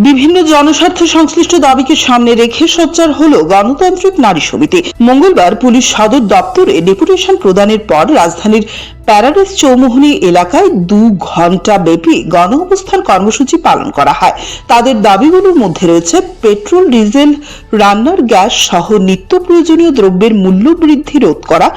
বিভিন্ন জনস্বার্থ সংশ্লিষ্ট দাবিকে সামনে রেখে সোচ্চার হল গণতান্ত্রিক নারী সমিতি। মঙ্গলবার পুলিশ সদর দপ্তরে ডেপুটেশন প্রদানের পর রাজধানীর প্যারাডাইস চৌমুহনী এলাকায় 2 ঘণ্টা ব্যাপী গণ অবস্থান কর্মসূচি পালন করা হয়। তাদের দাবিগুলোর মধ্যে রয়েছে পেট্রোল, ডিজেল, রান্নার গ্যাস সহ নিত্য প্রয়োজনীয় দ্রব্যের মূল্য বৃদ্ধি রোধ করা,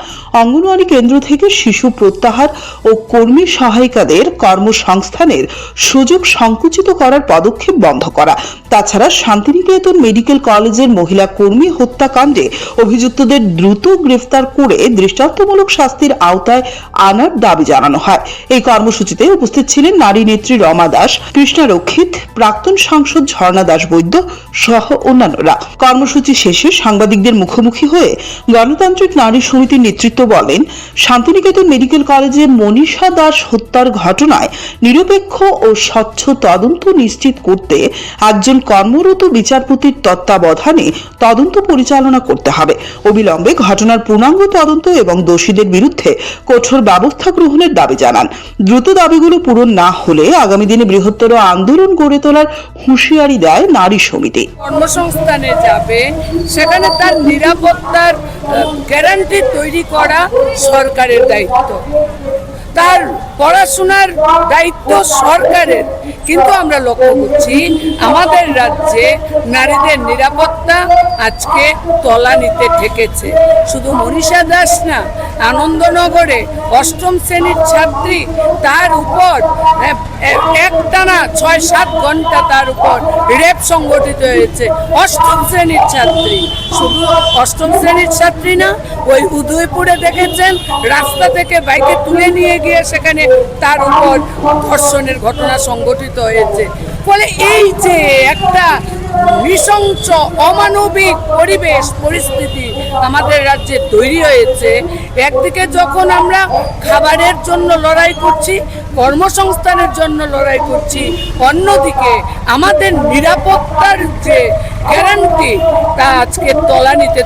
অঙ্গনওয়াড়ি কেন্দ্র থেকে শিশু প্রত্যাহার ও কর্মী সহায়িকাদের কর্মসংস্থানের সুযোগ সংকুচিত করার পদক্ষেপ বন্ধ করা। তাছাড়া শান্তিনিকেতন মেডিকেল কলেজের মহিলা কর্মী হত্যাকাণ্ডে অভিযুক্তদের দ্রুত গ্রেফতার করে দৃষ্টান্তমূলক শাস্তির আওতায় আনার দাবি জানানো হয়। এই কর্মসূচিতে উপস্থিত ছিলেন নারী নেত্রী রমা দাস, কৃষ্ণা রক্ষিত, প্রাক্তন সাংসদ ঝর্ণা দাস বৈদ্য সহ অন্যান্যরা। কর্মসূচি শেষে সাংবাদিকদের মুখোমুখি হয়ে গণতান্ত্রিক নারী সমিতির নেতৃত্ব বলেন, শান্তিনিকেতন মেডিকেল কলেজে মনীষা দাস হত্যার ঘটনায় নিরপেক্ষ ও স্বচ্ছ তদন্ত নিশ্চিত করতে একজন কর্মরত বিচারপতির তত্ত্বাবধানে তদন্ত পরিচালনা করতে হবে। অবিলম্বে ঘটনার পূর্ণাঙ্গ তদন্ত এবং দোষীদের বিরুদ্ধে কঠোর ব্যবস্থা গ্রহণের দাবি জানান। দ্রুত দাবিগুলো পূরণ না হলে আগামী দিনে বৃহত্তর আন্দোলন গড়ে তোলার হুঁশিয়ারি দেয় নারী সমিতি। কর্মসংস্থানে যাবে, সেখানে তার নিরাপত্তার গ্যারান্টি তৈরি করা সরকারের দায়িত্ব, তার পড়াশোনার দায়িত্ব সরকারের। কিন্তু আমরা লক্ষ্য করছি আমাদের রাজ্যে নারীদের নিরাপত্তা আজকে তলানিতে ঠেকেছে। শুধু মনীষা দাস না, আনন্দনগরে 8ম শ্রেণীর ছাত্রী, তার উপর একটানা 6-7 ঘন্টা তার উপর রেপ সংগঠিত হয়েছে। 8ম শ্রেণীর ছাত্রী, শুধু 8ম শ্রেণীর ছাত্রী না, ওই উদয়পুরে দেখেছেন রাস্তা থেকে বাইকে তুলে নিয়ে গিয়ে সেখানে তার উপর ধর্ষণের ঘটনা সংঘটিত হয়েছে। ফলে এই যে একটা নৃশংস অমানবিক পরিস্থিতি আমাদের রাজ্যে তৈরি হয়েছে, একদিকে যখন আমরা খাবারের জন্য লড়াই করছি, কর্মসংস্থানের জন্য লড়াই করছি, অন্যদিকে আমাদের নিরাপত্তার যে গ্যারান্টি তা আজকে তলানিতে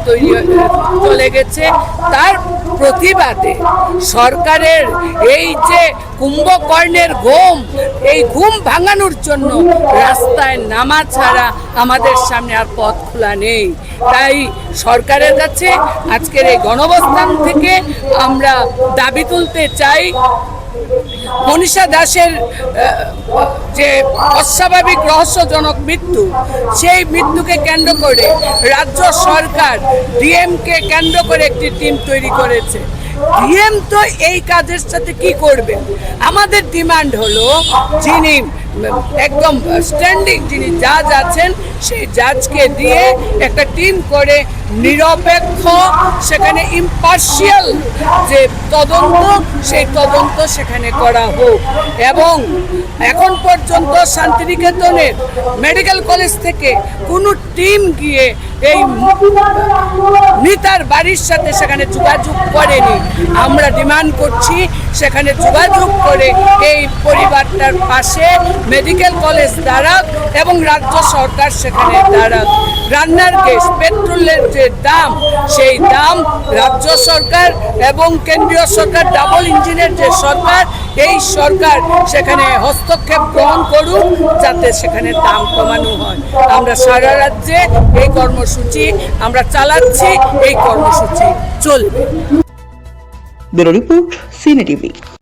চলে গেছে। তার প্রতিবাদে সরকারের এই যে কুম্ভকর্ণের ঘুম, এই ঘুম ভাঙানোর জন্য রাস্তায় নামা ছাড়া আমাদের সামনে আর পথ খোলা নেই। তাই সরকারের কাছে আজকের এই গণঅবস্থান থেকে আমরা দাবি তুলতে চাই, মনীষা দাসের যে অস্বাভাবিক রহস্যজনক মৃত্যু, সেই মৃত্যুকে কেন্দ্র করে রাজ্য সরকার ডিএমকে কেন্দ্র করে একটি টিম তৈরি করেছে। ডিএম তো এই কাজের সাথে কি করবে? আমাদের ডিমান্ড হলো যিনি একদম স্ট্যান্ডিং যিনি জাজ আছেন, সেই জাজকে দিয়ে একটা টিম করে নিরপেক্ষ, সেখানে ইম্পার্শিয়াল যে তদন্ত, সেই তদন্ত সেখানে করা হোক। এবং এখন পর্যন্ত শান্তিনিকেতনের মেডিকেল কলেজ থেকে কোনো টিম গিয়ে এই মৃতার বাড়ির সাথে সেখানে যোগাযোগ করেনি। আমরা ডিমান্ড করছি সেখানে যোগাযোগ করে এই পরিবারটার পাশে মেডিকেল কলেজ দাঁড়াক এবং রাজ্য সরকার সেখানে দাঁড়াক। রান্নার গ্যাস, পেট্রোলের যে দাম, সেই দাম রাজ্য সরকার এবং কেন্দ্রীয় সরকার, ডাবল ইঞ্জিনের যে সরকার, এই সরকার সেখানে হস্তক্ষেপ গ্রহণ করুক যাতে সেখানে দাম কমানো হয়। আমরা সারা রাজ্যে এই কর্মসূচি আমরা চালাচ্ছি, এই কর্মসূচি চলবে। ব্যুরো রিপোর্ট, সিনে টিভি।